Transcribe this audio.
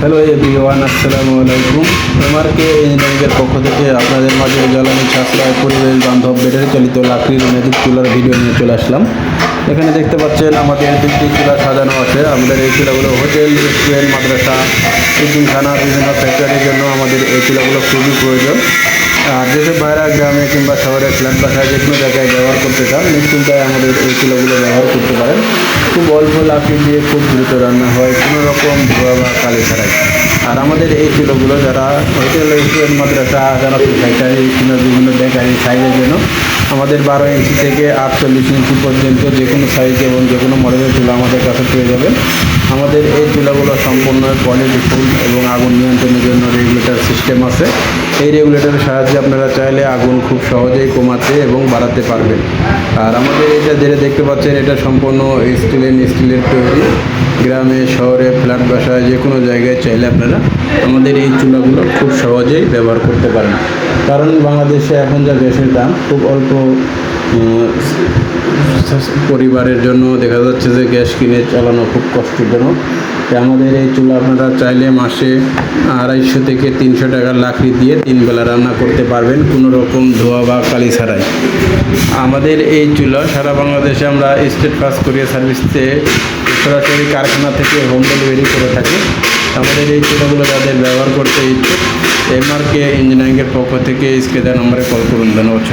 Hello everyone, আসসালামু আলাইকুম। এমআরকে ইঞ্জিনিয়ারিংয়ের পক্ষ থেকে আপনাদের মাঝে জ্বালানি সাশ্রয়, পরিবেশ বান্ধব, ব্যাটারি চালিত লাকড়ির ম্যাজিক চুলার ভিডিও নিয়ে চলে আসলাম। এখানে দেখতে পাচ্ছেন আমাদের 3টি চুলা সাজানো আছে। আমাদের এই চুলাগুলো হোটেল, রেস্টুরেন্ট, মাদ্রাসা, টিফিনখানা, বিভিন্ন ফ্যাক্টরির জন্য আমাদের এই চুলাগুলো খুবই প্রয়োজন। আর যেসব ভাইরা গ্রামে কিংবা শহরে ফ্ল্যাট বাসায় যে কোনো জায়গায় ব্যবহার করতে চান, নিশ্চিন্তায় আমাদের এই চুলাগুলো ব্যবহার করতে পারেন। খুব অল্প লাকড়ি দিয়ে খুব দ্রুত রান্না হয়, কোনো রকম ধোয়া বা কালি ছাড়াই। আর আমাদের এই চুলোগুলো যারা হোটেল, রেস্টুরেন্ট, মাদ্রাসা, যারা ফ্যাক্টরি কিংবা বিভিন্ন বেকারি সাইজের জন্য আমাদের 12 ইঞ্চি থেকে 48 ইঞ্চি পর্যন্ত যে কোনো সাইজ এবং যে কোনো মডেলের চুলা আমাদের কাছে পেয়ে যাবেন। আমাদের এই চুলাগুলো সম্পূর্ণ কোয়ালিটিফুল এবং আগুন নিয়ন্ত্রণের জন্য রেগুলেটর সিস্টেম আছে। এই রেগুলেটরের সাহায্যে আপনারা চাইলে আগুন খুব সহজেই কমাতে এবং বাড়াতে পারবেন। আর আমাদের এটা যেটা দেখতে পাচ্ছেন, এটা সম্পূর্ণ স্টিলের তৈরি। গ্রামে, শহরে, ফ্ল্যাট বাসায় যে কোনো জায়গায় চাইলে আপনারা আমাদের এই চুলাগুলো খুব সহজেই ব্যবহার করতে পারেন। কারণ বাংলাদেশে এখন যা গ্যাসের দাম, খুব অল্প পরিবারের জন্য দেখা যাচ্ছে যে গ্যাস কিনে চালানো খুব কষ্টজনক। আমাদের এই চুলা আপনারা চাইলে মাসে 250 থেকে 300 টাকার লাকড়ি দিয়ে 3 বেলা রান্না করতে পারবেন, কোনো রকম ধোয়া বা কালি ছাড়াই। আমাদের এই চুলা সারা বাংলাদেশে আমরা স্টেট ফার্স্ট কুরিয়ার সার্ভিসে সরাসরি কারখানা থেকে হোম ডেলিভারি করে থাকি। আমাদের এই চুলাগুলো যাদের ব্যবহার করতে ইচ্ছুক, এমআরকে ইঞ্জিনিয়ারিংয়ের পক্ষ থেকে স্ক্রিনে দেওয়া নম্বরে কল করুন। ধন্যবাদ।